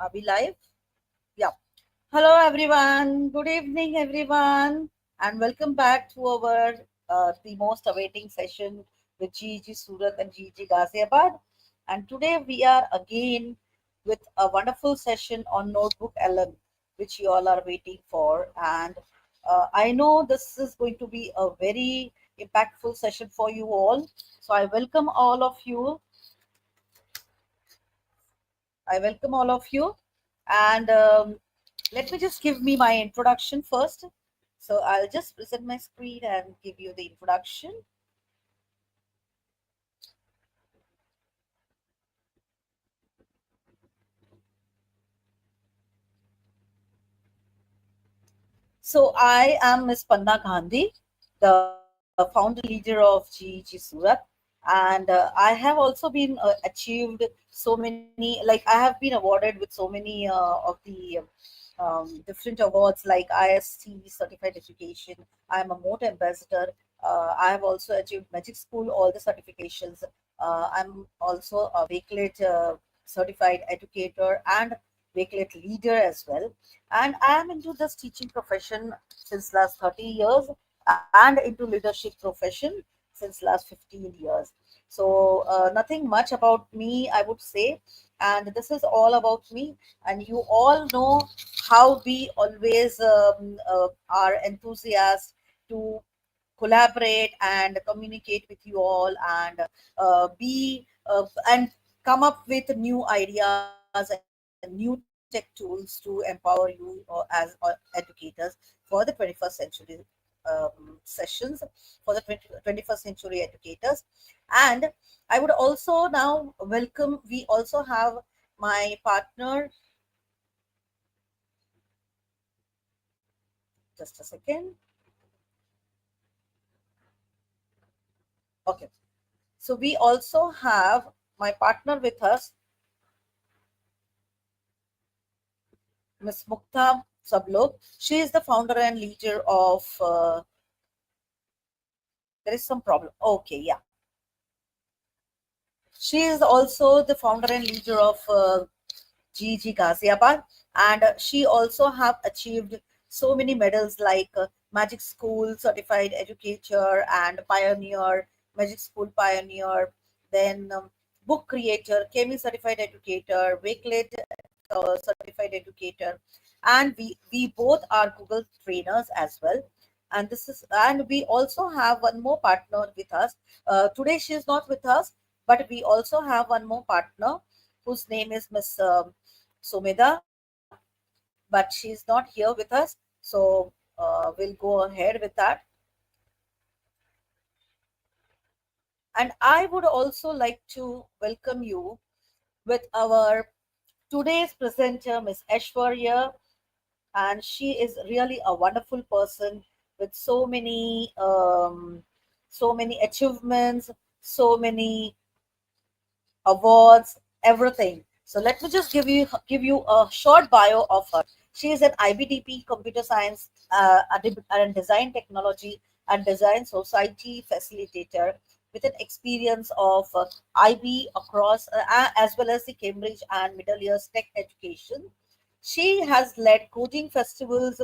Are we live? Yeah. Hello, everyone. Good evening, everyone, and welcome back to our the most awaiting session with Gigi Surat and Gigi Ghaziabad. And today we are again with a wonderful session on Notebook LM, which you all are waiting for. And I know this is going to be a very impactful session for you all. So I welcome all of you. I welcome all of you. And let me just give me my introduction first. So I'll just present my screen and give you the introduction. So I am Ms. Panna Gandhi, the founder leader of GEG Surat, and I have also been achieved so many. Like I have been awarded with so many of the different awards, like IST certified education. I am a moat ambassador. I have also achieved Magic School all the certifications. I'm also a Wakelet certified educator and Wakelet leader as well, and I am into this teaching profession since last 30 years and into leadership profession since last 15 years. So nothing much about me, I would say, and this is all about me. And you all know how we always are enthusiastic to collaborate and communicate with you all, and be and come up with new ideas and new tech tools to empower you as educators for the 21st century sessions, for the 21st century educators. And I would also now welcome, we also have my partner. Just a second. Okay, so we also have my partner with us, Ms. Mukta Sablok. She is the founder and leader of, there is some problem. Okay, yeah. She is also the founder and leader of GG Ghaziabad, and she also have achieved so many medals like Magic School Certified Educator and Pioneer, Magic School Pioneer, then Book Creator, Kemi Certified Educator, Wakelet Certified Educator, and we both are Google trainers as well. And this is, and we also have one more partner with us. Today she is not with us, but we also have one more partner whose name is Miss Sumida, but she's not here with us. So we'll go ahead with that. And I would also like to welcome you with our today's presenter, Miss Aishwarya, and she is really a wonderful person with so many achievements, so many awards, everything. So let me just give you a short bio of her. She is an IBDP computer science and design technology and design society facilitator with an experience of IB across as well as the Cambridge and Middle East tech education. She has led coding festivals,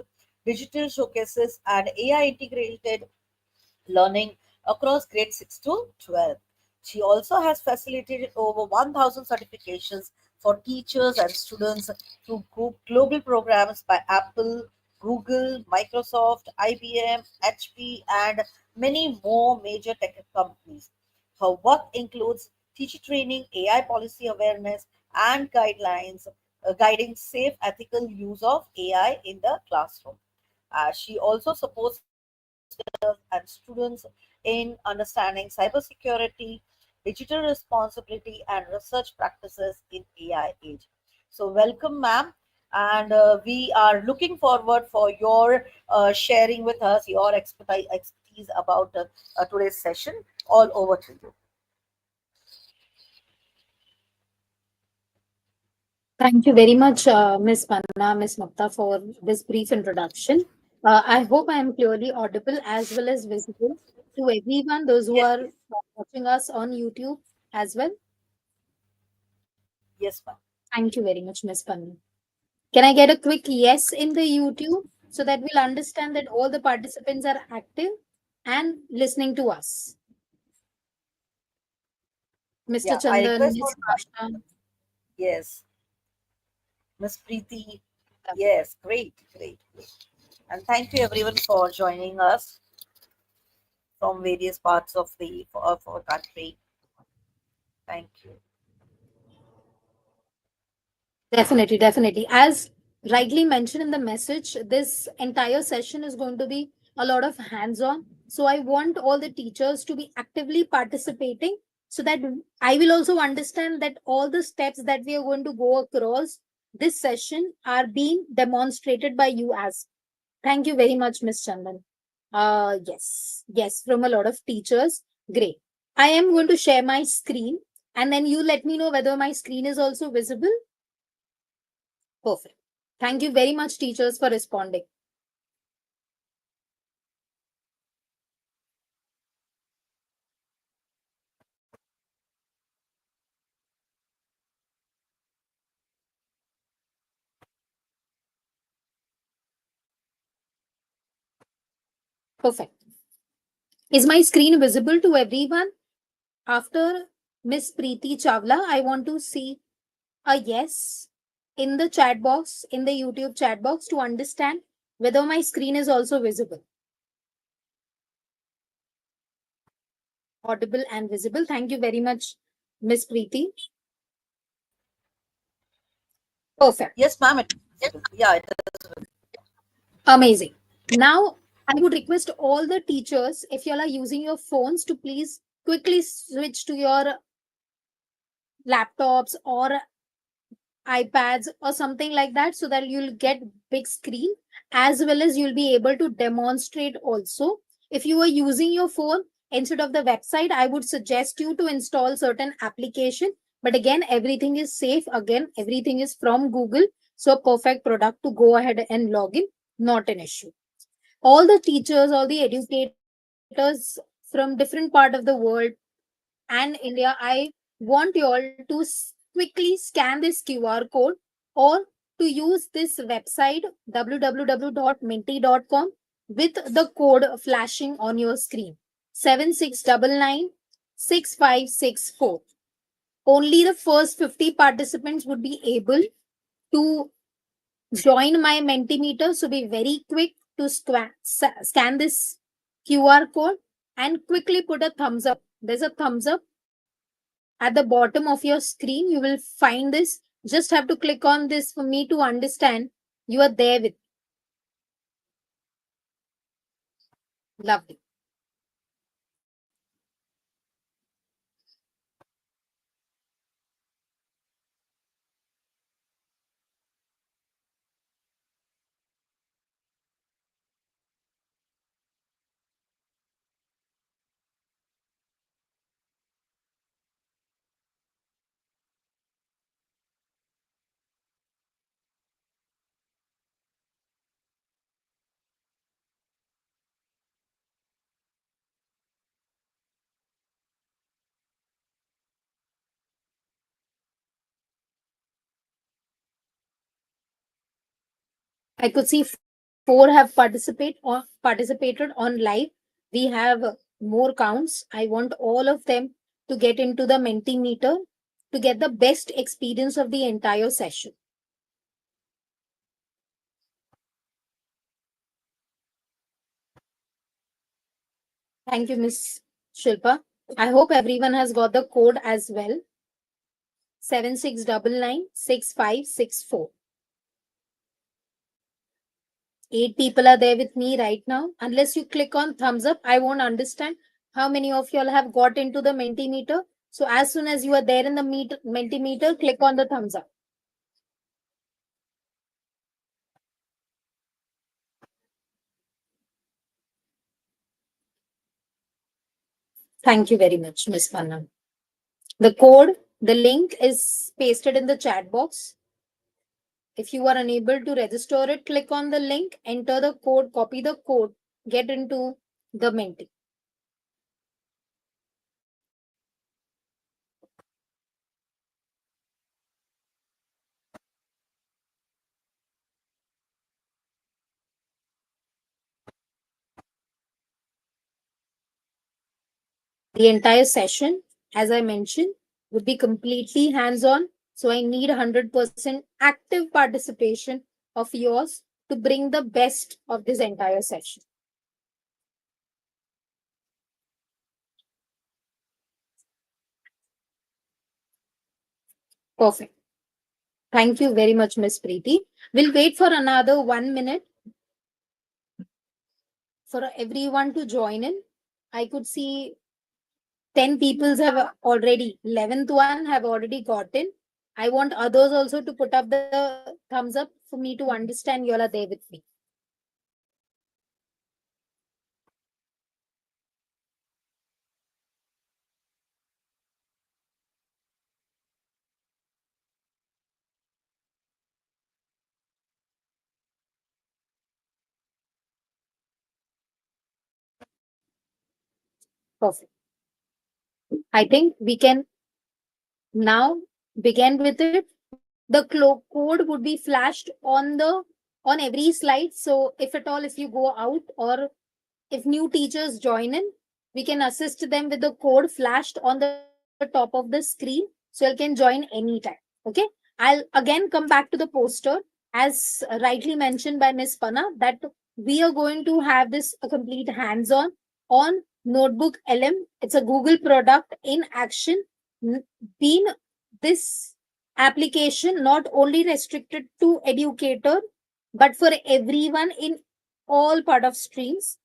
digital showcases, and AI integrated learning across grade 6 to 12. She also has facilitated over 1,000 certifications for teachers and students through global programs by Apple, Google, Microsoft, IBM, HP, and many more major tech companies. Her work includes teacher training, AI policy awareness, and guidelines guiding safe, ethical use of AI in the classroom. She also supports and students in understanding cybersecurity, digital responsibility, and research practices in AI age. So, welcome, ma'am, and we are looking forward for your sharing with us your expertise about today's session. All over to you. Thank you very much, Ms. Panna, Ms. Mukta, for this brief introduction. I hope I am clearly audible as well as visible to everyone, those who Yes, are yes, watching us on YouTube as well. yes, ma'am. Thank you very much, Ms. Panna. Can I get a quick yes in the YouTube so that we'll understand that all the participants are active and listening to us? Mr. Yeah, I Chandan, request for Miss Asha. yes, Miss Preeti. Yes, great, great, great. And thank you everyone for joining us from various parts of our country. Thank you. Definitely, definitely. As rightly mentioned in the message, this entire session is going to be a lot of hands on. So I want all the teachers to be actively participating so that I will also understand that all the steps that we are going to go across this session are being demonstrated by you as. Thank you very much, Miss Chandan. Yes, yes, from a lot of teachers. Great. I am going to share my screen and then you let me know whether my screen is also visible. Perfect. Thank you very much, teachers, for responding. Perfect. Is my screen visible to everyone? After Miss Preeti Chawla, I want to see a yes in the chat box, in the YouTube chat box to understand whether my screen is also visible, audible and visible. Thank you very much, Miss Preeti. Perfect. Yes, ma'am. Yeah, it is. Amazing. Now, I would request all the teachers, if you all are using your phones, to please quickly switch to your laptops or iPads or something like that so that you'll get big screen as well as you'll be able to demonstrate also. If you are using your phone instead of the website, I would suggest you to install certain application. But again, everything is safe. Again, everything is from Google. So perfect product to go ahead and log in, not an issue. All the teachers, all the educators from different part of the world and India, I want you all to quickly scan this QR code or to use this website www.minty.com with the code flashing on your screen 76996564. Only the first 50 participants would be able to join my Mentimeter. So be very quick to scan this QR code and quickly put a thumbs up. There's a thumbs up at the bottom of your screen. You will find this. Just have to click on this for me to understand you are there with. Lovely. I could see four have participated on live. We have more counts. I want all of them to get into the Mentimeter to get the best experience of the entire session. Thank you, Miss Shilpa. I hope everyone has got the code as well. 76996564. 8 people are there with me right now. Unless you click on thumbs up, I won't understand how many of y'all have got into the Mentimeter. So as soon as you are there in the Mentimeter, click on the thumbs up. Thank you very much, Miss Panna. The code, the link is pasted in the chat box. If you are unable to register it, click on the link, enter the code, copy the code, get into the Menti. The entire session, as I mentioned, would be completely hands on. So I need 100% active participation of yours to bring the best of this entire session. Perfect. Thank you very much, Miss Preeti. We'll wait for another 1 minute for everyone to join in. I could see 10 peoples have already, 11th one have already gotten. I want others also to put up the thumbs up for me to understand you all are there with me. Perfect. I think we can now begin with it. The code would be flashed on every slide. So if at all, if you go out or if new teachers join in, we can assist them with the code flashed on the top of the screen so you can join anytime. Okay. I'll again come back to the poster as rightly mentioned by Miss Panna that we are going to have this a complete hands-on on Notebook LM. It's a Google product in action. Been this application not only restricted to educator but for everyone in all part of streams.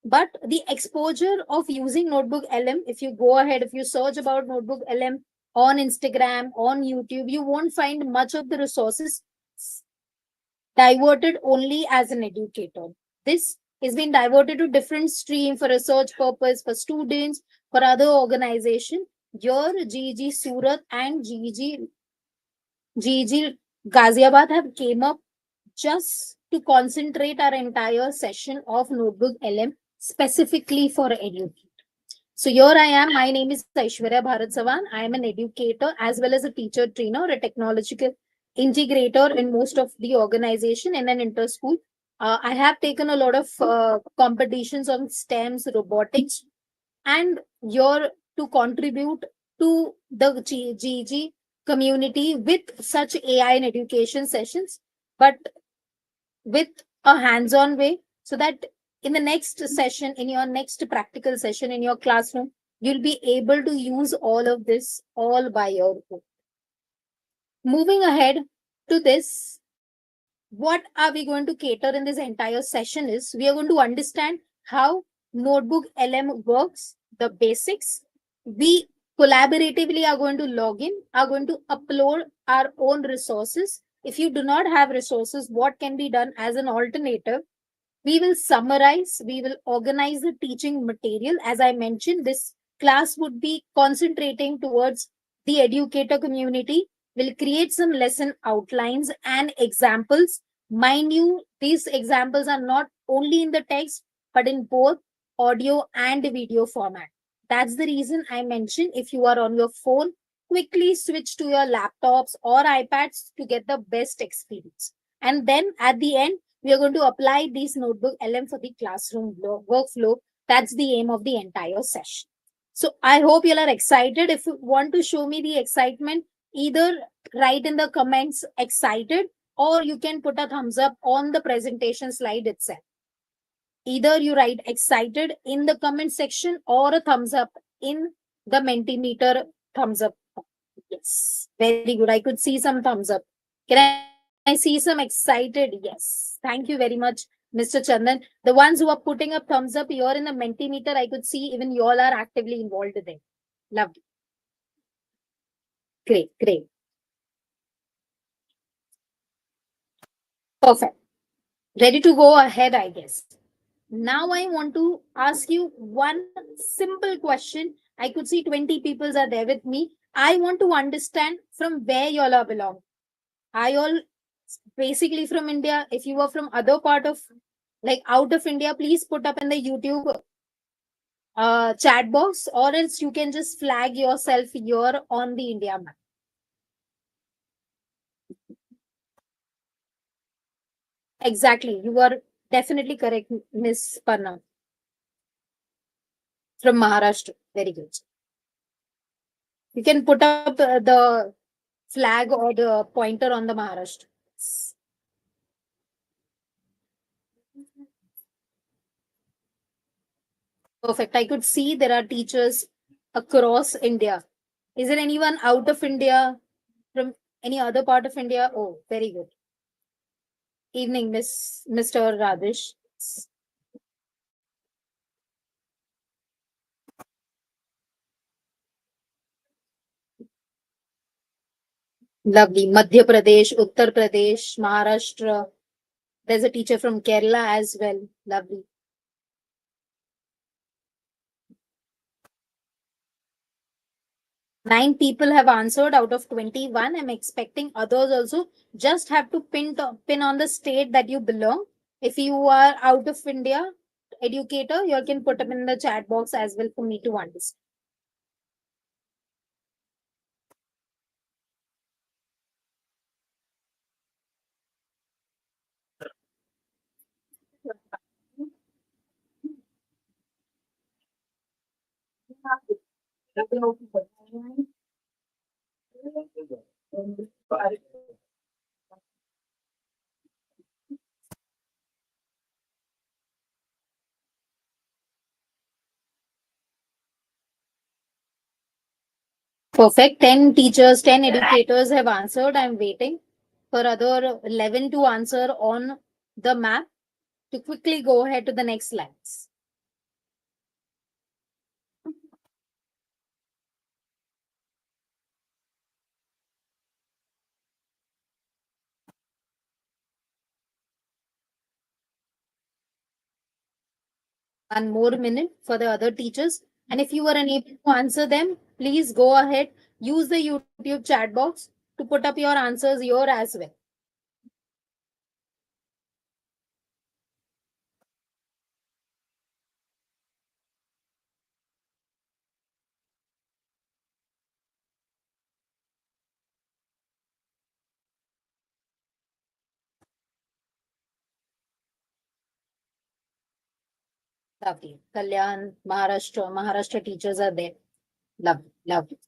But the exposure of using Notebook LM, if you go ahead, if you search about Notebook LM on Instagram, on YouTube, you won't find much of the resources diverted only as an educator. This is been diverted to different stream for research purpose, for students, for other organization. Your GG Surat and GG Ghaziabad have came up just to concentrate our entire session of Notebook LM specifically for education. So here I am. My name is Aishwarya Chavan. I am an educator as well as a teacher trainer, a technological integrator in most of the organization in an inter school. I have taken a lot of competitions on STEMs, robotics, and here to contribute to the GG community with such AI in education sessions, but with a hands-on way so that in the next session, in your next practical session in your classroom, you'll be able to use all of this all by your own. Moving ahead to this, what are we going to cater in this entire session is we are going to understand how Notebook LM works, the basics. We collaboratively are going to log in, are going to upload our own resources. If you do not have resources, what can be done as an alternative? We will summarize, we will organize the teaching material. As I mentioned, this class would be concentrating towards the educator community. We'll create some lesson outlines and examples. Mind you, these examples are not only in the text, but in both audio and video format. That's the reason I mentioned if you are on your phone, quickly switch to your laptops or iPads to get the best experience. And then at the end, we are going to apply these Notebook LM for the classroom workflow. That's the aim of the entire session. So I hope you are excited. If you want to show me the excitement, either write in the comments excited or you can put a thumbs up on the presentation slide itself. Either you write excited in the comment section or a thumbs up in the Mentimeter thumbs up. Yes, very good. I could see some thumbs up. Can I see some excited? Yes. Thank you very much, Mr. Chandan. The ones who are putting up thumbs up here in the Mentimeter, I could see even you all are actively involved there. Lovely. Great, great. Perfect. Ready to go ahead, I guess. Now I want to ask you one simple question. I could see 20 people are there with me. I want to understand from where you all are belong. Are you all basically from India? If you are from other part of like out of India, please put up in the YouTube chat box, or else you can just flag yourself here on the India map. Exactly. You are definitely correct, Miss Parna. From Maharashtra. Very good. You can put up the flag or the pointer on the Maharashtra. Perfect. I could see there are teachers across India. Is there anyone out of India from any other part of India? Oh, very good. Evening, Mr. Rajesh. Lovely. Madhya Pradesh, Uttar Pradesh, Maharashtra. There's a teacher from Kerala as well. Lovely. 9 people have answered out of 21. I'm expecting others also. Just have to pin on the state that you belong. If you are out of India, educator, you can put them in the chat box as well for me to understand. Perfect. 10 teachers, 10 educators have answered. I'm waiting for other 11 to answer on the map to quickly go ahead to the next slides. One more minute for the other teachers. And if you are unable to answer them, please go ahead, use the YouTube chat box to put up your answers here as well. Lovely. Kalyan, Maharashtra teachers are there. Lovely, lovely.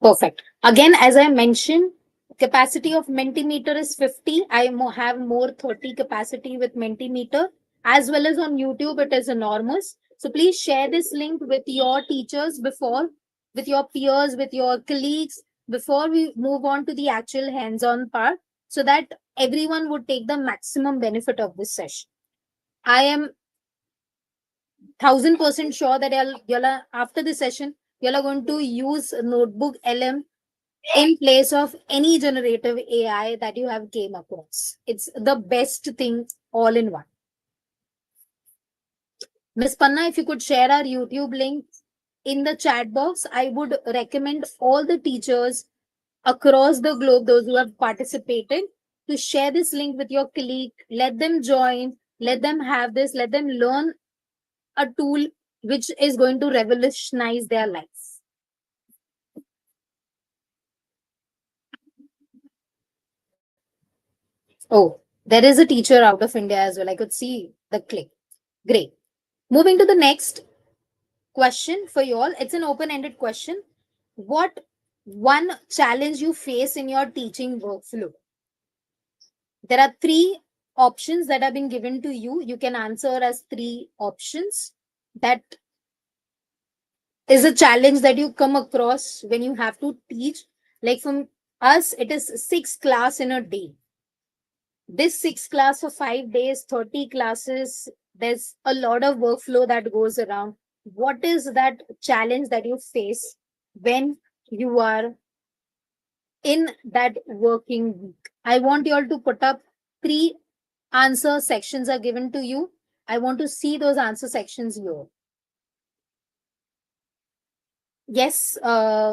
Perfect. Again, as I mentioned, capacity of Mentimeter is 50. I have more 30 capacity with Mentimeter, as well as on YouTube, it is enormous. So please share this link with your teachers before, with your peers, with your colleagues, before we move on to the actual hands-on part, so that everyone would take the maximum benefit of this session. I am 1000% sure that y'all are, after this session, y'all are going to use Notebook LM in place of any generative AI that you have came across. It's the best thing all in one. Miss Panna, if you could share our YouTube link in the chat box, I would recommend all the teachers across the globe, those who have participated, to share this link with your colleague. Let them join, let them have this, let them learn a tool which is going to revolutionize their lives. Oh, there is a teacher out of India as well. I could see the click. Great. Moving to the next question for you all. It's an open ended question. What one challenge you face in your teaching workflow? There are three options that have been given to you. You can answer as three options. That is a challenge that you come across when you have to teach. Like from us, it is 6 class in a day. This 6 class for 5 days, 30 classes, there's a lot of workflow that goes around. What is that challenge that you face when you are in that working week? I want you all to put up three answer sections are given to you. I want to see those answer sections here. Yes, Mr.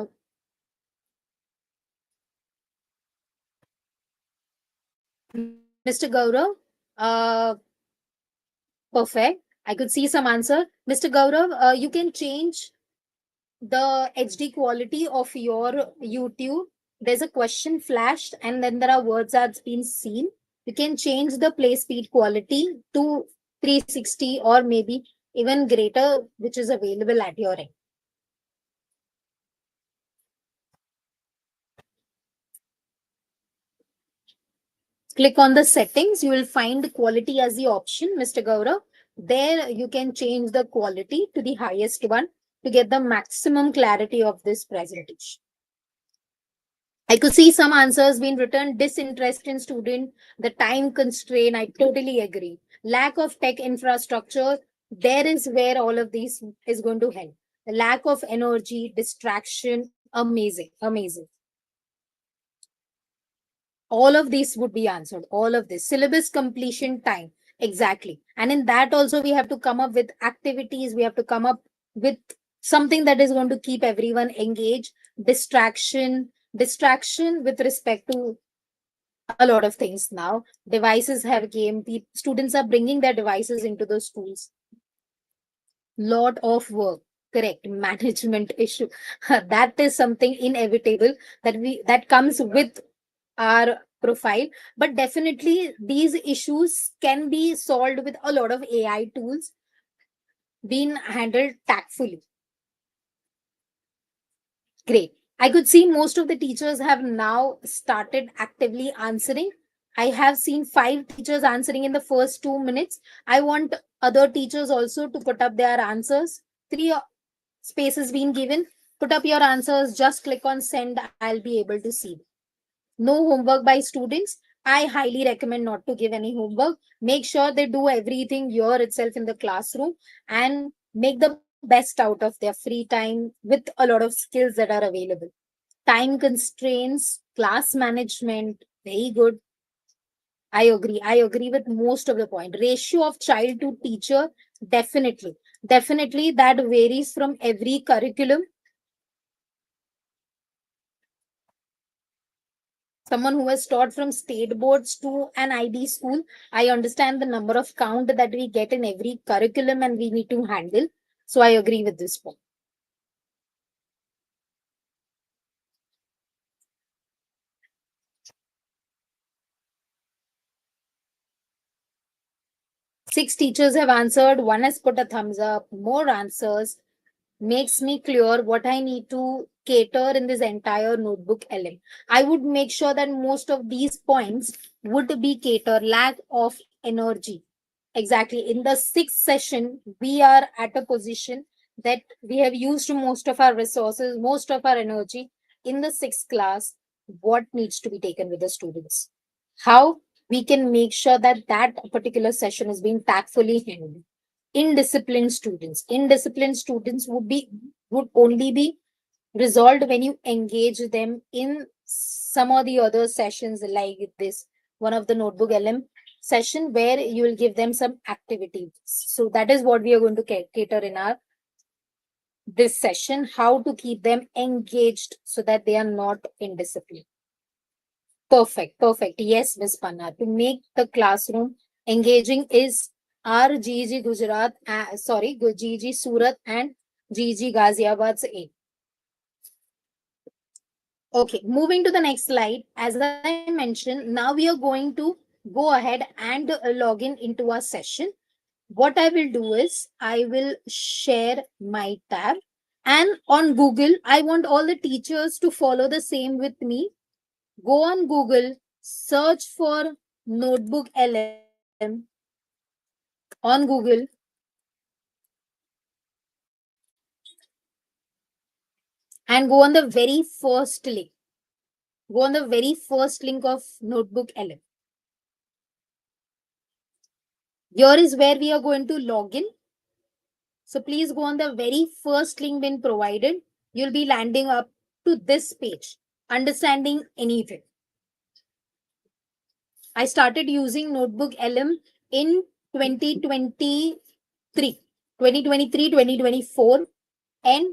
Gaurav. Perfect. I could see some answer. Mr. Gaurav, you can change the HD quality of your YouTube. There's a question flashed and then there are words that's been seen. You can change the play speed quality to 360 or maybe even greater, which is available at your end. Click on the settings. You will find quality as the option, Mr. Gaurav. There you can change the quality to the highest one to get the maximum clarity of this presentation. I could see some answers being written, disinterest in student, the time constraint. I totally agree. Lack of tech infrastructure, there is where all of these is going to help. The lack of energy, distraction, amazing, amazing. All of these would be answered. All of this. Syllabus completion time. Exactly. And in that also, we have to come up with activities. We have to come up with something that is going to keep everyone engaged. Distraction with respect to a lot of things now. Devices have came. Students are bringing their devices into the schools. Lot of work. Correct. Management issue. That is something inevitable that comes with our profile. But definitely these issues can be solved with a lot of AI tools being handled tactfully. Great. I could see most of the teachers have now started actively answering. I have seen 5 teachers answering in the first 2 minutes. I want other teachers also to put up their answers. 3 spaces being given. Put up your answers. Just click on send. I'll be able to see. No homework by students. I highly recommend not to give any homework. Make sure they do everything here itself in the classroom and make the best out of their free time with a lot of skills that are available. Time constraints, class management, very good. I agree. I agree with most of the point. Ratio of child to teacher, definitely. Definitely that varies from every curriculum. Someone who has taught from state boards to an IB school, I understand the number of count that we get in every curriculum and we need to handle. So I agree with this point. Six teachers have answered, one has put a thumbs up, more answers. Makes me clear what I need to cater in this entire notebook LM. I would make sure that most of these points would be cater lack of energy. Exactly. In the sixth session, we are at a position that we have used most of our resources, most of our energy in the sixth class. What needs to be taken with the students? How we can make sure that that particular session is being tactfully handled. Indisciplined students would only be resolved when you engage them in some of the other sessions like this one of the notebook LM session where you will give them some activities. So that is what we are going to cater in our this session, how to keep them engaged so that they are not indisciplined. Perfect. Yes, Miss Panna. To make the classroom engaging is our GG Gujarat, GG Surat and GG Ghaziabad's aim. Okay, moving to the next slide. As I mentioned, now we are going to go ahead and log in into our session. What I will do is I will share my tab, and on Google, I want all the teachers to follow the same with me. Go on Google, search for Notebook LM on Google, and go on the very first link. Go on the very first link of Notebook LM. Here is where we are going to log in. So please go on the very first link been provided. You'll be landing up to this page, understanding anything. I started using Notebook LM in 2023, 2024, and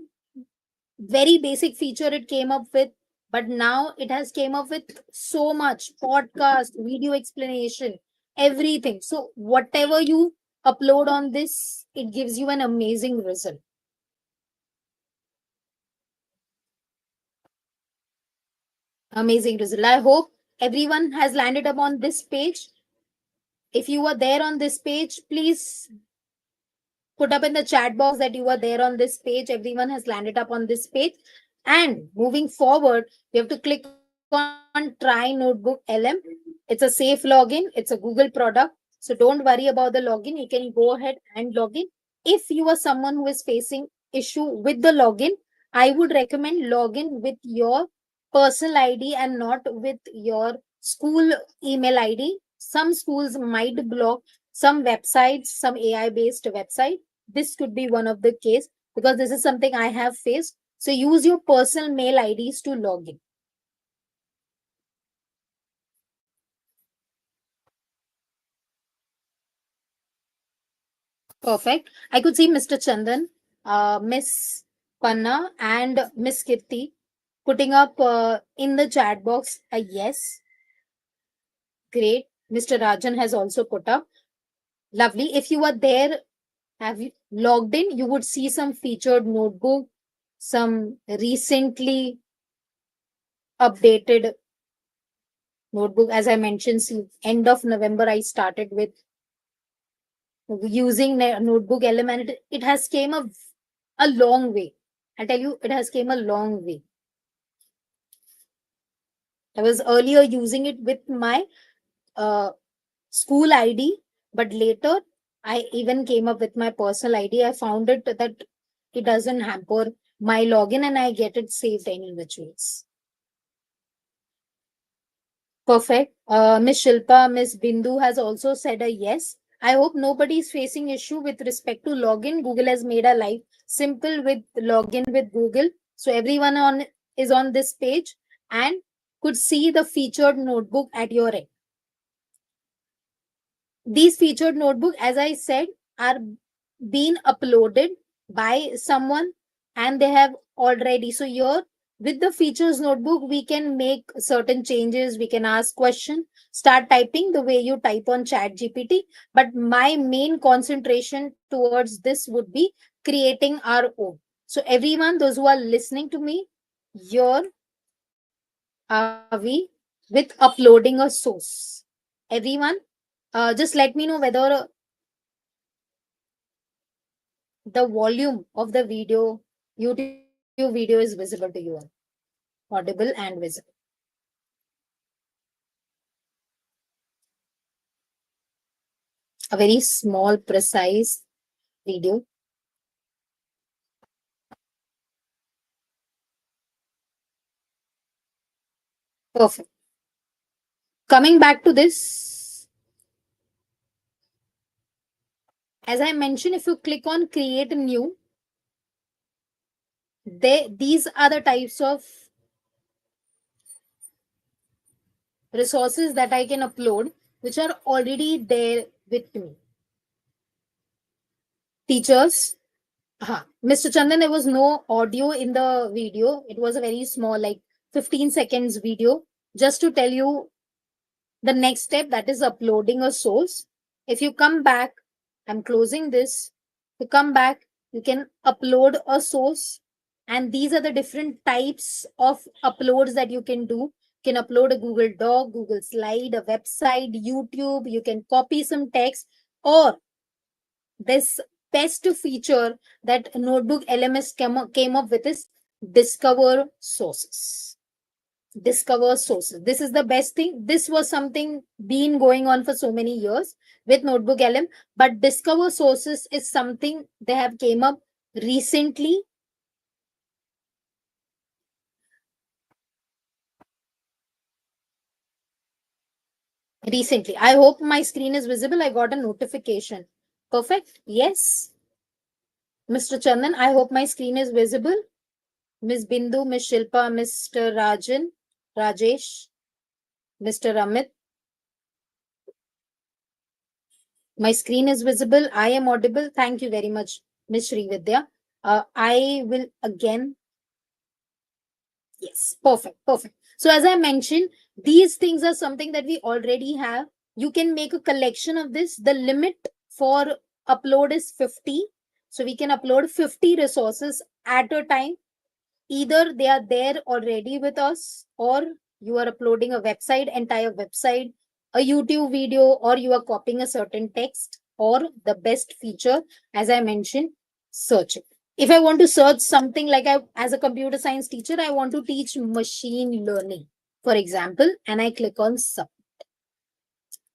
very basic feature it came up with, but now it has came up with so much podcast, video explanation, everything. So whatever you upload on this, it gives you an amazing result. Amazing result. I hope everyone has landed up on this page. If you are there on this page, please put up in the chat box that you are there on this page. Everyone has landed up on this page. And moving forward, you have to click on Try Notebook LM. It's a safe login, it's a Google product. So don't worry about the login. You can go ahead and log in. If you are someone who is facing issue with the login, I would recommend login with your personal ID and not with your school email ID. Some schools might block some websites, some AI based website. This could be one of the case, because this is something I have faced. So use your personal mail IDs to log in. Perfect. I could see Mr. Chandan, Miss Panna, and Miss Kirti putting up in the chat box a yes. Great. Mr. Rajan has also put up. Lovely. If you are there, have you logged in? You would see some featured notebook, some recently updated notebook. As I mentioned, since end of November, I started with using notebook element. It has came a long way. I tell you, it has came a long way. I was earlier using it with my uh, school ID, but later I even came up with my personal ID. I found it that it doesn't hamper my login and I get it saved any which ways. Perfect. Miss Shilpa, Miss Bindu has also said a yes. I hope nobody is facing issue with respect to login. Google has made our life simple with login with Google. So everyone on is on this page and could see the featured notebook at your end. These featured notebook, as I said, are being uploaded by someone and they have already. So here with the features notebook, we can make certain changes. We can ask question, start typing the way you type on chat GPT. But my main concentration towards this would be creating our own. So everyone, those who are listening to me, here are we with uploading a source. Everyone, just let me know whether the volume of the video, YouTube video is visible to you all, audible and visible. A very small, precise video. Perfect. Coming back to this, as I mentioned, if you click on create new, these are the types of resources that I can upload, which are already there with me. Teachers, Mr. Chandan, there was no audio in the video. It was a very small, like 15 seconds video, just to tell you the next step, that is uploading a source. If you come back, I'm closing this. To come back, you can upload a source. And these are the different types of uploads that you can do. You can upload a Google Doc, Google Slide, a website, YouTube. You can copy some text, or this best feature that Notebook LMS came up with is discover sources. Discover sources. This is the best thing. This was something been going on for so many years with Notebook LM, but discover sources is something they have came up recently. Recently, I hope my screen is visible. I got a notification. Perfect. Yes, Mr. Chandan, I hope my screen is visible. Miss Bindu, Miss Shilpa, Mr. Rajan, Rajesh, Mr. Amit. My screen is visible. I am audible. Thank you very much, Miss Srividya. I will again. Yes, perfect, perfect. So as I mentioned, these things are something that we already have. You can make a collection of this. The limit for upload is 50. So we can upload 50 resources at a time. Either they are there already with us, or you are uploading a website, entire website, a YouTube video, or you are copying a certain text, or the best feature, as I mentioned, searching. If I want to search something, like I, as a computer science teacher, I want to teach machine learning, for example, and I click on sub,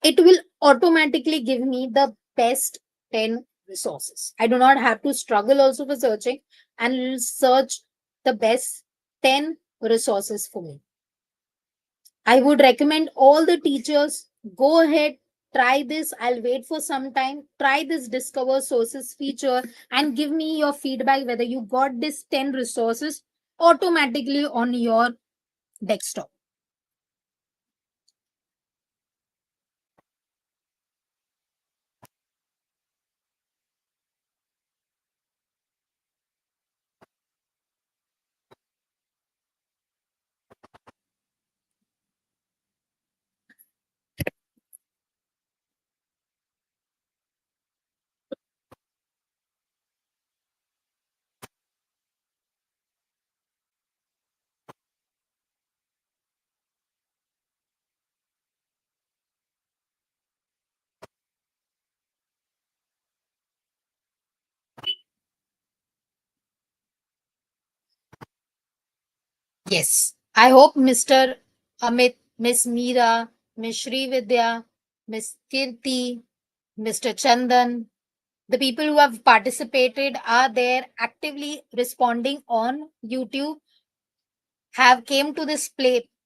it will automatically give me the best 10 resources. I do not have to struggle also for searching, and it will search the best 10 resources for me. I would recommend all the teachers, go ahead, try this. I'll wait for some time. Try this discover sources feature and give me your feedback whether you got this 10 resources automatically on your desktop. Yes. I hope Mr. Amit, Miss Meera, Miss Shri Vidya, Miss Kirti, Mr. Chandan, the people who have participated are there actively responding on YouTube, have came to this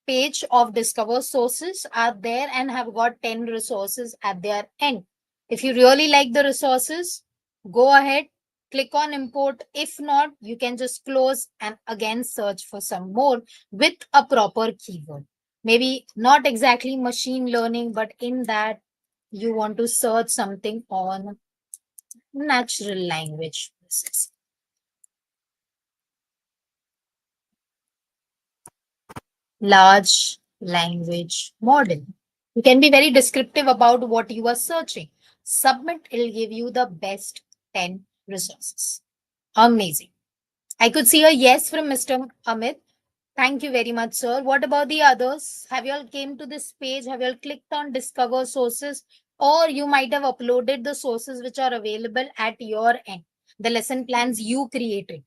page of discover sources, are there and have got 10 resources at their end. If you really like the resources, go ahead, click on import. If not, you can just close and again search for some more with a proper keyword. Maybe not exactly machine learning, but in that you want to search something on natural language processing, large language model. You can be very descriptive about what you are searching. Submit, it'll give you the best 10 resources. Amazing. I could see a yes from Mr. Amit. Thank you very much, sir. What about the others? Have you all came to this page? Have you all clicked on discover sources? Or you might have uploaded the sources which are available at your end, the lesson plans you created.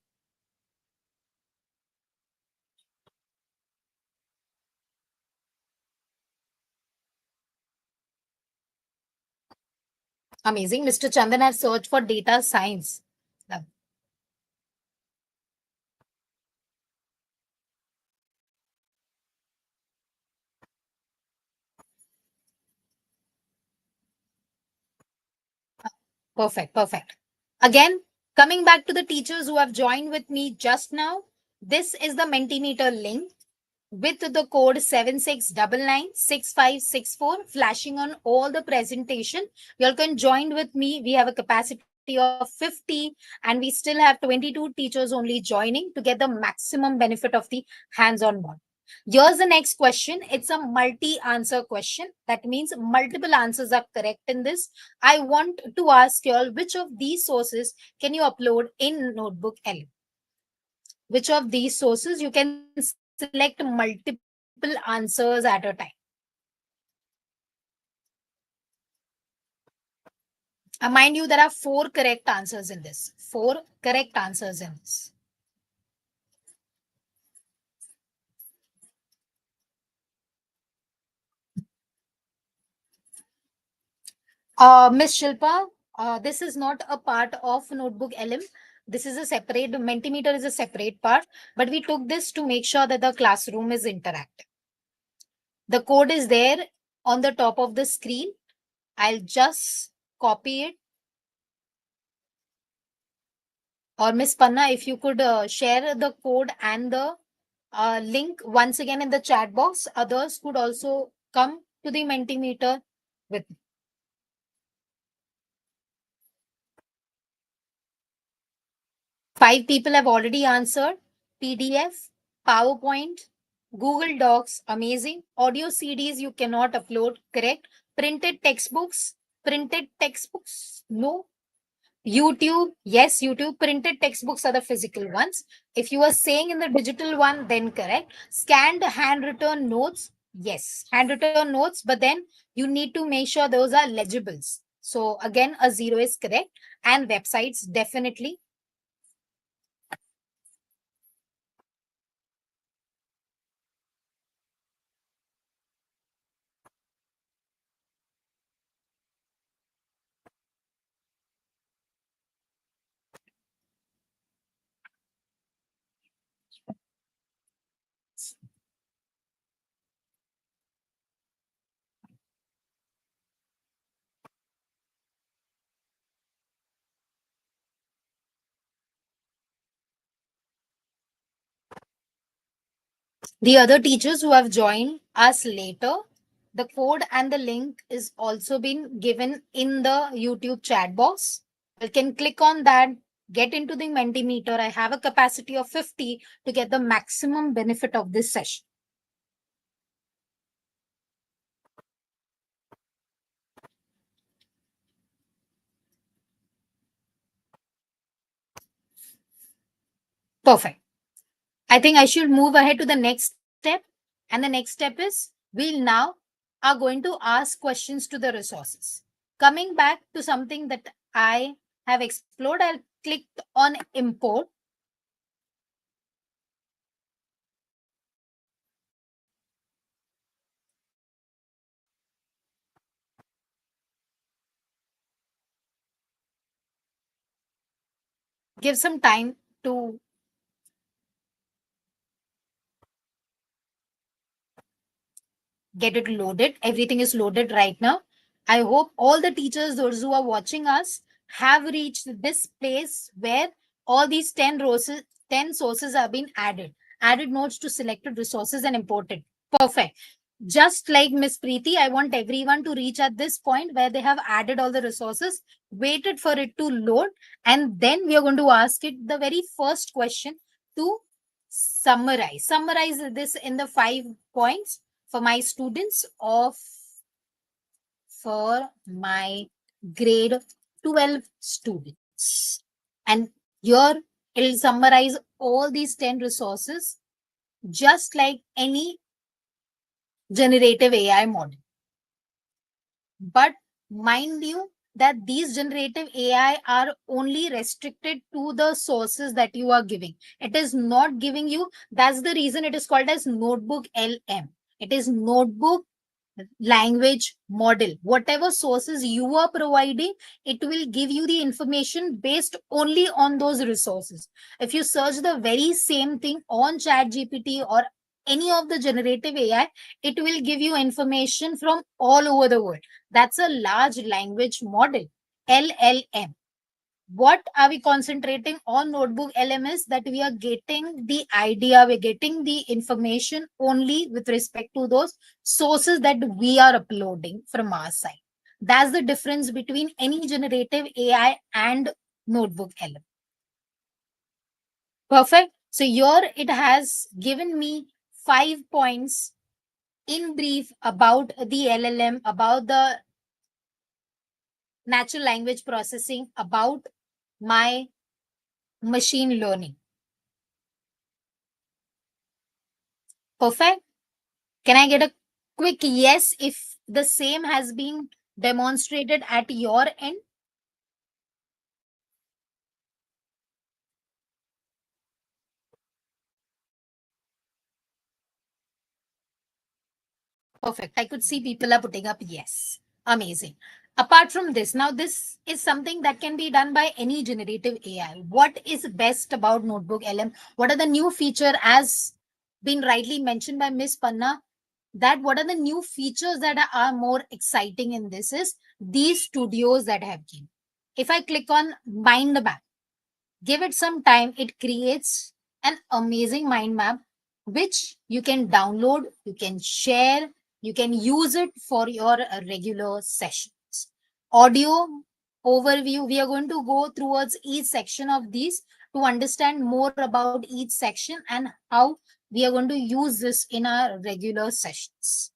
Amazing. Mr. Chandan has searched for data science. Perfect, perfect. Again, coming back to the teachers who have joined with me just now, this is the Mentimeter link with the code 76996564 flashing on all the presentation. You all can join with me. We have a capacity of 50 and we still have 22 teachers only joining to get the maximum benefit of the hands-on module. Here's the next question. It's a multi-answer question. That means multiple answers are correct in this. I want to ask you all, which of these sources can you upload in Notebook L? Which of these sources? You can select multiple answers at a time. Mind you, there are 4 correct answers in this. 4 correct answers in this. Miss Shilpa, this is not a part of Notebook LM. This is a separate, Mentimeter is a separate part, but we took this to make sure that the classroom is interactive. The code is there on the top of the screen. I'll just copy it. Or Miss Panna, if you could share the code and the link once again in the chat box, others could also come to the Mentimeter with me. 5 people have already answered. PDF, PowerPoint, Google Docs, amazing. Audio CDs you cannot upload, correct. Printed textbooks, no. YouTube, yes, YouTube. Printed textbooks are the physical ones. If you are saying in the digital one, then correct. Scanned handwritten notes, Yes, handwritten notes, but then you need to make sure those are legibles. So again, a zero is correct. And websites, definitely. The other teachers who have joined us later, the code and the link is also been given in the YouTube chat box. You can click on that, get into the Mentimeter. I have a capacity of 50 to get the maximum benefit of this session. Perfect. I think I should move ahead to the next step. And the next step is we'll now are going to ask questions to the resources. Coming back to something that I have explored, I'll click on import. Give some time to get it loaded. Everything is loaded right now. I hope all the teachers, those who are watching us, have reached this place where all these 10 sources have been added. Added notes to selected resources and imported. Perfect. Just like Miss Preeti, I want everyone to reach at this point where they have added all the resources, waited for it to load, and then we are going to ask it the very first question to summarize. Summarize this in the 5 points for my students of for my grade 12 students. And here it'll summarize all these 10 resources just like any generative AI model. But mind you that these generative AI are only restricted to the sources that you are giving. It is not giving you, that's the reason it is called as notebook LM. It is notebook language model. Whatever sources you are providing, it will give you the information based only on those resources. If you search the very same thing on chat gpt or any of the generative AI, it will give you information from all over the world. That's a large language model, LLM. What are we concentrating on notebook LMS? That we are getting the idea, we're getting the information only with respect to those sources that we are uploading from our side. That's the difference between any generative AI and notebook LM. Perfect. So here it has given me 5 points in brief about the LLM, about the natural language processing, about my machine learning. Perfect. Can I get a quick yes if the same has been demonstrated at your end? Perfect. I could see people are putting up yes. Amazing. Apart from this, now this is something that can be done by any generative AI. What is best about Notebook LM? What are the new feature as been rightly mentioned by Miss Panna? That what are the new features that are more exciting in this is these studios that have came. If I click on mind map, give it some time, it creates an amazing mind map which you can download, you can share, you can use it for your regular sessions. Audio overview, we are going to go towards each section of these to understand more about each section and how we are going to use this in our regular sessions.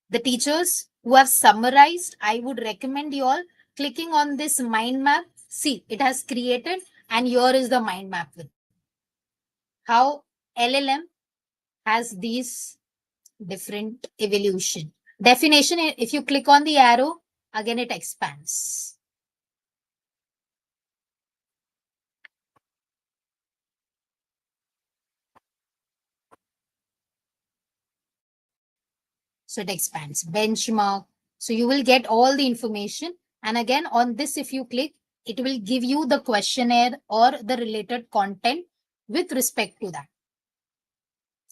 The teachers who have summarized, I would recommend you all clicking on this mind map. See, it has created, and here is the mind map with how LLM has these different evolution. Definition, if you click on the arrow, again it expands. So it expands. Benchmark. So you will get all the information. And again, on this, if you click, it will give you the questionnaire or the related content with respect to that.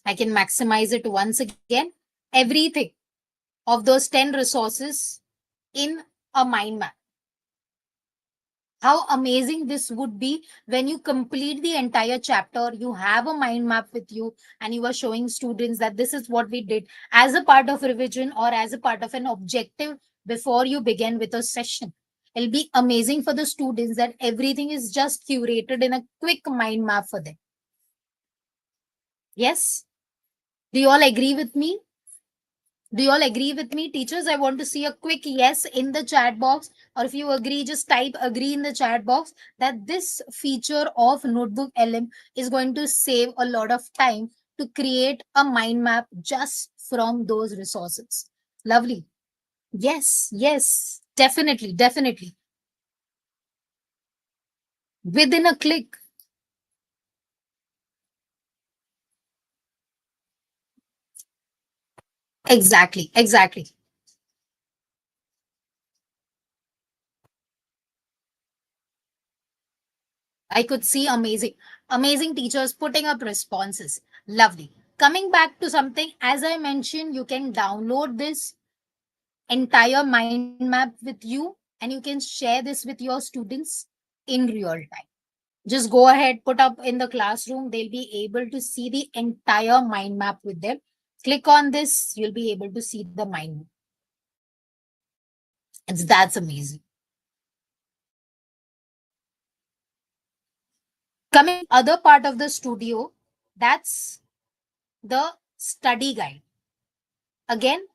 I can maximize it once again. Everything of those 10 resources in a mind map. How amazing this would be when you complete the entire chapter, you have a mind map with you, and you are showing students that this is what we did as a part of revision or as a part of an objective before you begin with a session. It'll be amazing for the students that everything is just curated in a quick mind map for them. Yes? Do you all agree with me? Do you all agree with me, teachers? I want to see a quick yes in the chat box. Or if you agree, just type agree in the chat box that this feature of Notebook LM is going to save a lot of time to create a mind map just from those resources. Lovely. Yes, yes, definitely, definitely. Within a click. Exactly, exactly. I could see amazing, amazing teachers putting up responses. Lovely. Coming back to something, as I mentioned, you can download this entire mind map with you and you can share this with your students in real time. Just go ahead, put up in the classroom, they'll be able to see the entire mind map with them. Click on this, you'll be able to see the mind map. That's amazing. Coming to the other part of the studio, that's the study guide. Again,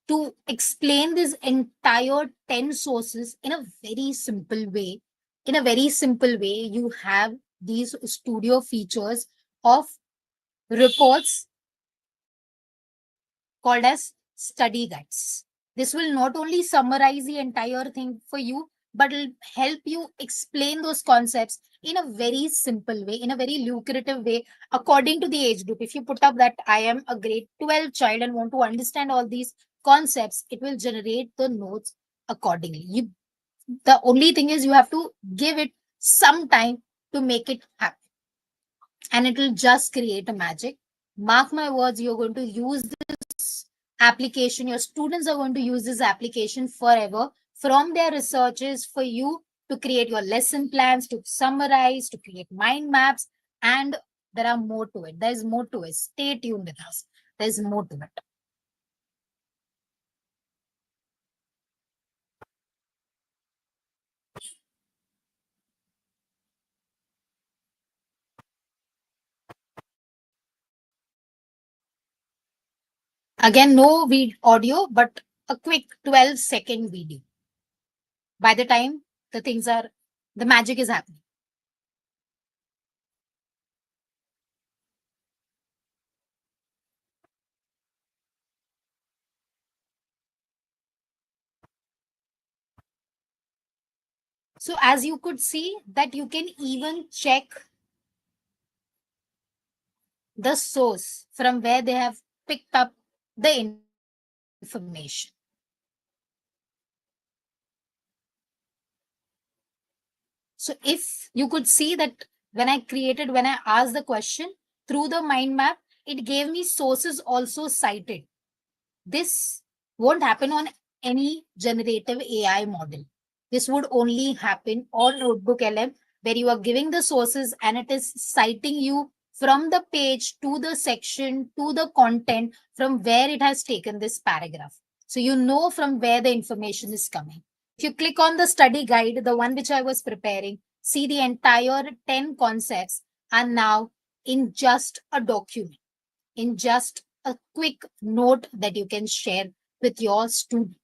to explain this entire 10 sources in a very simple way, you have these studio features of reports called as study guides. This will not only summarize the entire thing for you, but will help you explain those concepts in a very simple way, in a very lucrative way, according to the age group. If you put up that I am a grade 12 child and want to understand all these concepts, it will generate the notes accordingly. The only thing is you have to give it some time to make it happen, and it will just create a magic. Mark my words, you're going to use this application, your students are going to use this application forever from their researches for you to create your lesson plans, to summarize, to create mind maps, and there are more to it. There's more to it. Stay tuned with us. There's more to it. Again, no audio, but a quick 12-second video. By the time the magic is happening. So as you could see that you can even check the source from where they have picked up the information. So if you could see that when I asked the question through the mind map, it gave me sources also cited. This won't happen on any generative AI model. This would only happen on Notebook LM, where you are giving the sources and it is citing you from the page to the section to the content from where it has taken this paragraph. So you know from where the information is coming. If you click on the study guide, the one which I was preparing, see the entire 10 concepts are now in just a document, in just a quick note that you can share with your student.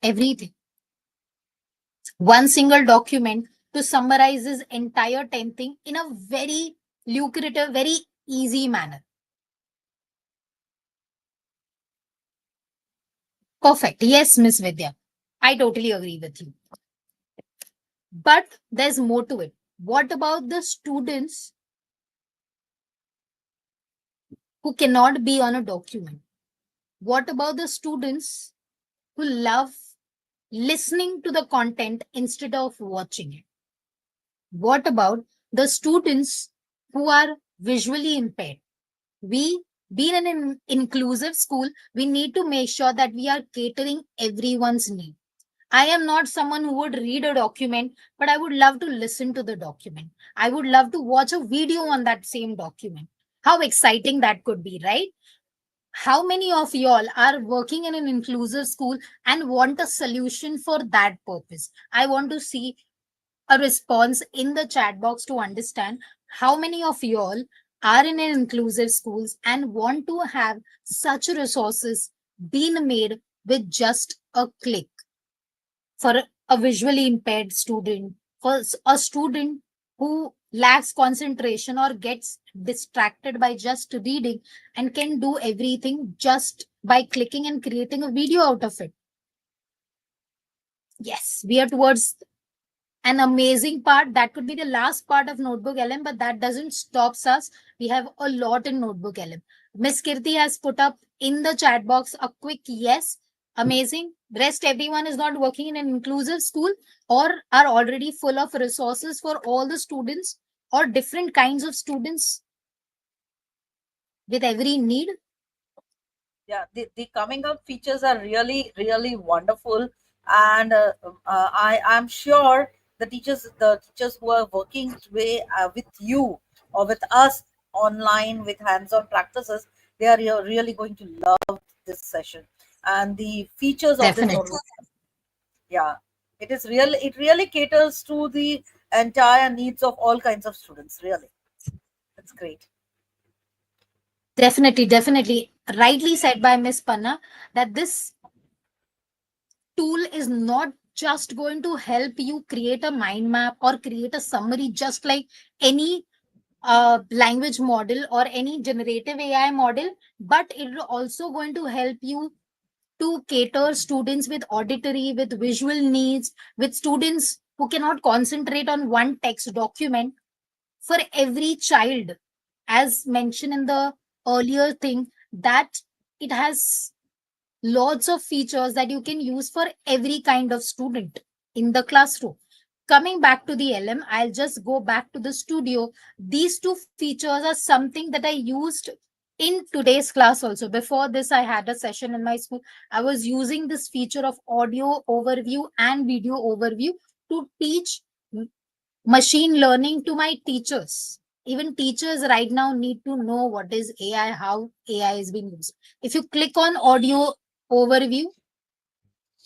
Everything. One single document to summarize this entire 10 thing in a very lucrative, very easy manner. Perfect. Yes, Miss Vidya. I totally agree with you. But there's more to it. What about the students who cannot be on a document? What about the students who love listening to the content instead of watching it? What about the students who are visually impaired? We, being an inclusive school, we need to make sure that we are catering everyone's need. I am not someone who would read a document, but I would love to listen to the document. I would love to watch a video on that same document. How exciting that could be, right? How many of y'all are working in an inclusive school and want a solution for that purpose? I want to see a response in the chat box to understand how many of y'all are in an inclusive schools and want to have such resources being made with just a click for a visually impaired student, for a student who lacks concentration or gets distracted by just reading and can do everything just by clicking and creating a video out of it. Yes, we are towards an amazing part. That could be the last part of Notebook LM, but that doesn't stops us. We have a lot in Notebook LM. Miss Kirti has put up in the chat box a quick yes. Amazing. Rest everyone is not working in an inclusive school or are already full of resources for all the students or different kinds of students with every need. Yeah, the coming up features are really really wonderful, and I'm sure the teachers who are working today with you or with us online with hands-on practices, they are really going to love this session and the features of this Definitely. notebook. Yeah, it really caters to the entire needs of all kinds of students. Really, it's great. Definitely, definitely. Rightly said by Miss Panna that this tool is not just going to help you create a mind map or create a summary just like any language model or any generative AI model, but it is also going to help you to cater students with auditory, with visual needs, with students who cannot concentrate on one text document. For every child, as mentioned in the earlier thing, that it has lots of features that you can use for every kind of student in the classroom. Coming back to the LM, I'll just go back to the studio. These two features are something that I used in today's class also. Before this, I had a session in my school. I was using this feature of audio overview and video overview to teach machine learning to my teachers. Even teachers right now need to know what is AI, how AI is being used. If you click on audio overview,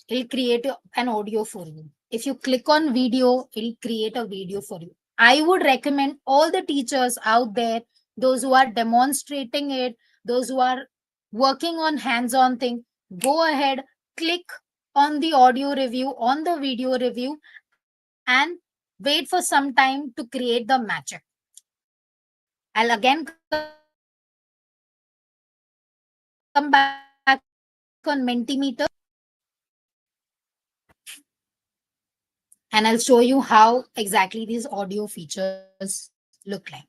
it'll create an audio for you. If you click on video, it'll create a video for you. I would recommend all the teachers out there, those who are demonstrating it, those who are working on hands-on thing, go ahead, click on the audio review, on the video review, and wait for some time to create the magic. I'll again come back on Mentimeter and I'll show you how exactly these audio features look like.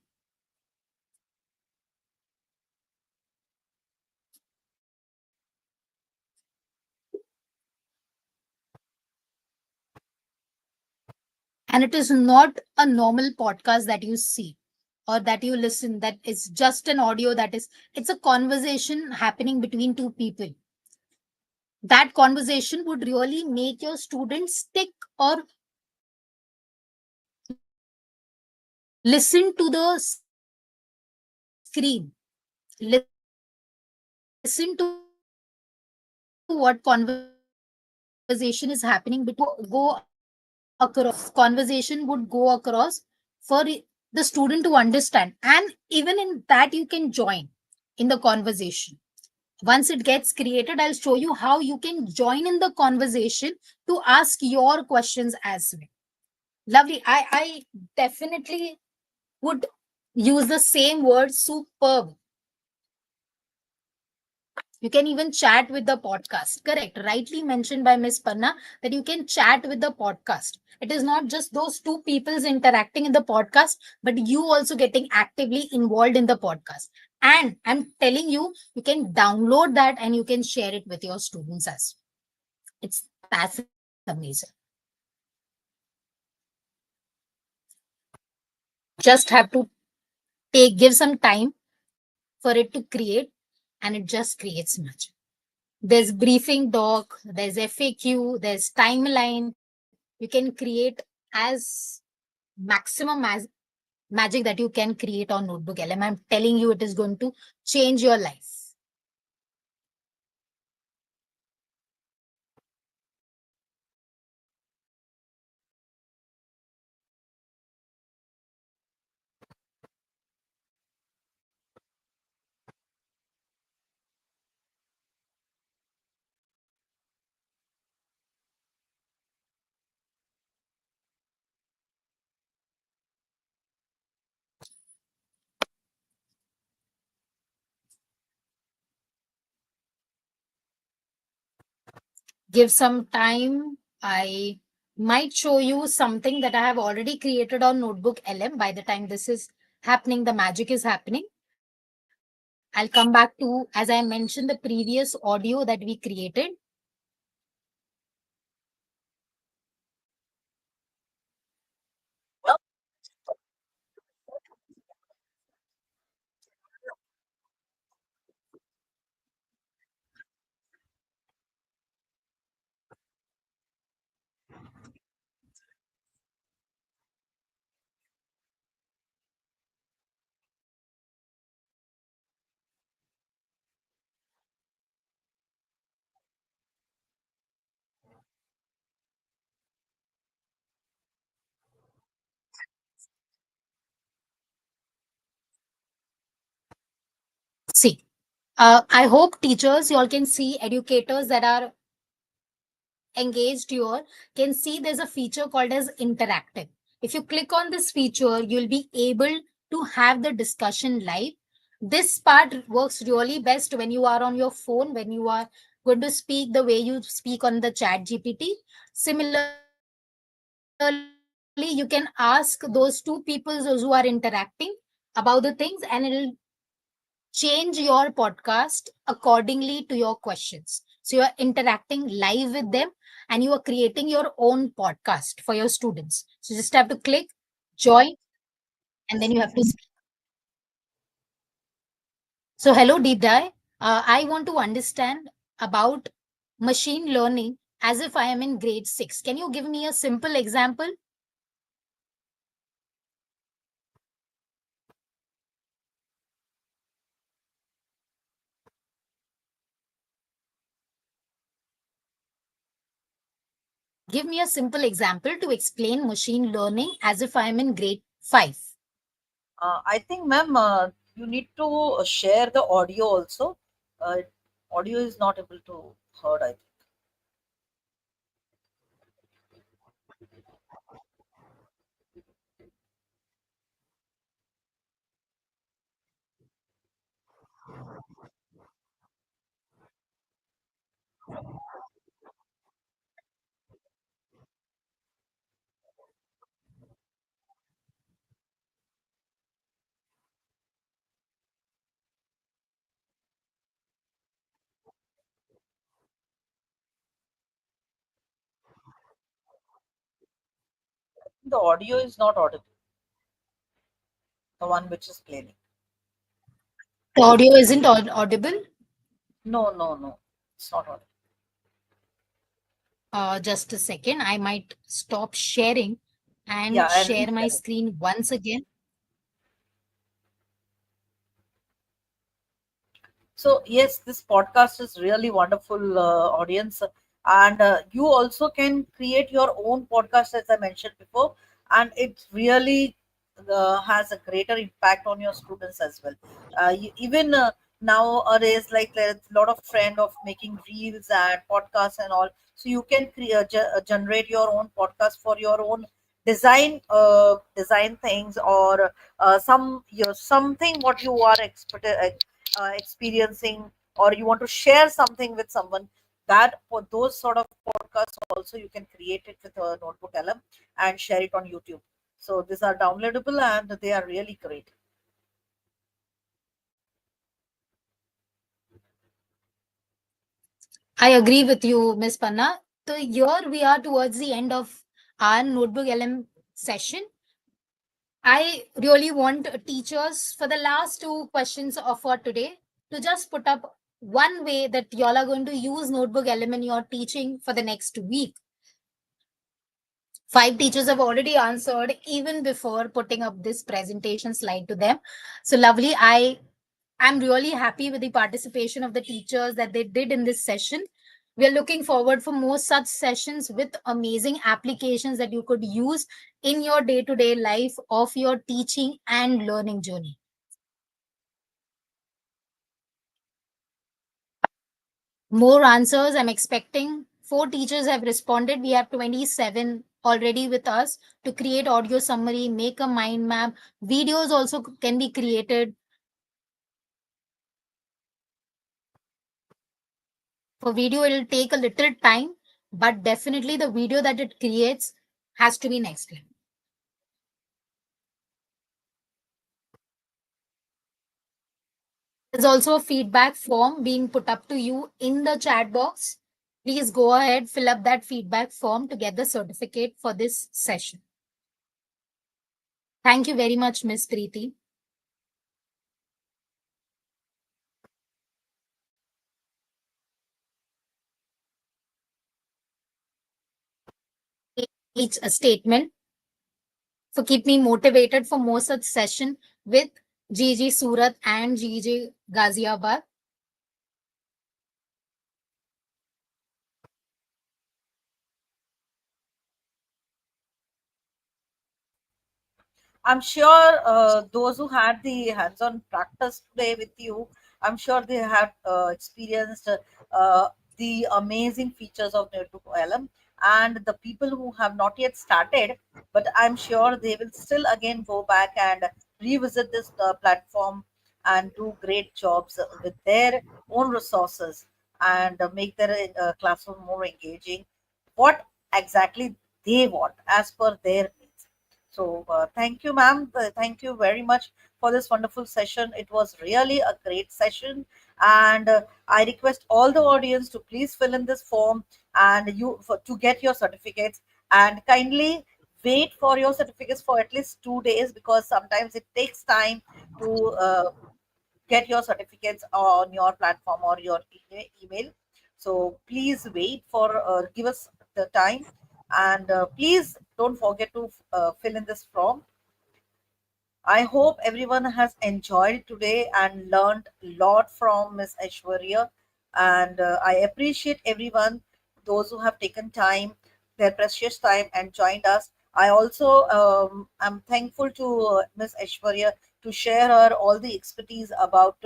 And it is not a normal podcast that you see or that you listen, that is just an audio, that is, it's a conversation happening between two people. That conversation would really make your students stick or listen to the screen, listen to what conversation is happening between conversation would go across for the student to understand, and even in that you can join in the conversation. Once it gets created, I'll show you how you can join in the conversation to ask your questions as well. Lovely. I definitely would use the same word, superb. You can even chat with the podcast. Correct. Rightly mentioned by Miss Panna that you can chat with the podcast. It is not just those two peoples interacting in the podcast, but you also getting actively involved in the podcast. And I'm telling you, you can download that and you can share it with your students as well. It's that's amazing. Just have to give some time for it to create, and it just creates magic. There's briefing doc, there's FAQ, there's timeline. You can create as maximum magic that you can create on Notebook LM. I'm telling you, it is going to change your life. Give some time. I might show you something that I have already created on Notebook LM. By the time this is happening, the magic is happening. I'll come back to, as I mentioned, the previous audio that we created. See, I hope teachers, you all can see, educators that are engaged here can see there's a feature called as interactive. If you click on this feature, you'll be able to have the discussion live. This part works really best when you are on your phone, when you are going to speak the way you speak on the chat GPT. Similarly, you can ask those two people those who are interacting about the things, and it'll change your podcast accordingly to your questions. So you're interacting live with them and you are creating your own podcast for your students. So you just have to click join and then you have to speak. So hello Deepdai, I want to understand about machine learning as if I am in grade 6. Can you give me a simple example? Give me a simple example to explain machine learning as if I am in grade 5. I think, ma'am, you need to share the audio also. Uh, Audio is not able to heard, I think. The audio is not audible, the one which is playing. The audio isn't audible. No, no, no. It's not audible. Just a second. I might stop sharing Yeah, and and share my reshare it. screen once again. So yes, this podcast is really wonderful, audience, and you also can create your own podcast, as I mentioned before, and it really has a greater impact on your students as well. Even nowadays, like there's a lot of trend of making reels and podcasts and all, so you can generate your own podcast for your own design things, or something what you are experiencing, or you want to share something with someone, that for those sort of podcasts also you can create it with a notebook LM and share it on YouTube. So these are downloadable and they are really great. I agree with you, Miss Panna. So here we are towards the end of our Notebook LM session. I really want teachers for the last two questions of for today to just put up one way that y'all are going to use Notebook LM in your teaching for the next week. Five teachers have already answered even before putting up this presentation slide to them. So lovely. I'm really happy with the participation of the teachers that they did in this session. We are looking forward for more such sessions with amazing applications that you could use in your day-to-day life of your teaching and learning journey. More answers I'm expecting. Four teachers have responded. We have 27 already with us to create audio summary, make a mind map. Videos also can be created. For video, it'll take a little time, but definitely the video that it creates has to be next level. There's also a feedback form being put up to you in the chat box. Please go ahead, fill up that feedback form to get the certificate for this session. Thank you very much, Miss Preeti. Each a statement for keep me motivated for more such session with GG Surat and GG Ghaziabad. I'm sure those who had the hands-on practice today with you, I'm sure they have experienced the amazing features of Notebook LM. And the people who have not yet started, but I'm sure they will still again go back and revisit this platform and do great jobs with their own resources, and make their classroom more engaging. What exactly they want as per their needs. So, thank you, ma'am. Thank you very much for this wonderful session. It was really a great session. And I request all the audience to please fill in this form and to get your certificates. And kindly wait for your certificates for at least 2 days, because sometimes it takes time to get your certificates on your platform or your email. So please wait for give us the time, and please don't forget to fill in this form. I hope everyone has enjoyed today and learned a lot from Miss Aishwarya. And I appreciate everyone, those who have taken time, their precious time, and joined us. I also am thankful to Miss Aishwarya to share her all the expertise about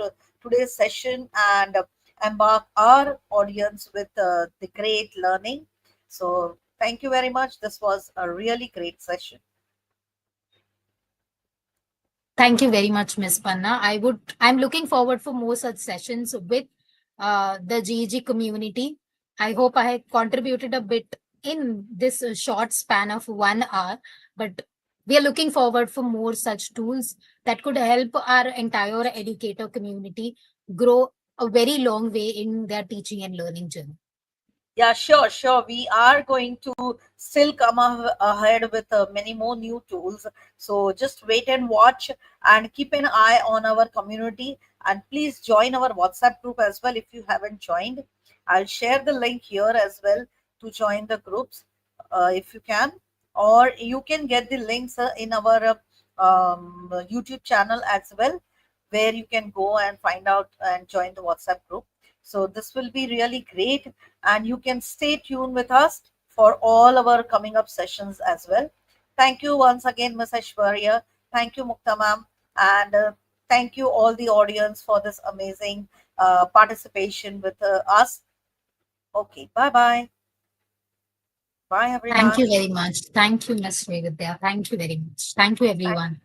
today's session and embark our audience with the great learning. So, thank you very much. This was a really great session. Thank you very much, Miss Panna. I'm looking forward for more such sessions with the GEG community. I hope I have contributed a bit in this short span of 1 hour, but we are looking forward for more such tools that could help our entire educator community grow a very long way in their teaching and learning journey. Yeah, sure, sure. We are going to still come ahead with many more new tools. So just wait and watch and keep an eye on our community. And please join our WhatsApp group as well if you haven't joined. I'll share the link here as well to join the groups if you can. Or you can get the links in our YouTube channel as well, where you can go and find out and join the WhatsApp group. So this will be really great, and you can stay tuned with us for all our coming up sessions as well. Thank you once again, Ms. Aishwarya. Thank you, Mukta ma'am. And thank you all the audience for this amazing participation with us. Okay, bye bye. Bye, Thank everyone. you very much. Thank you, Ms. Vidya. Thank you very much. Thank you, Thank everyone.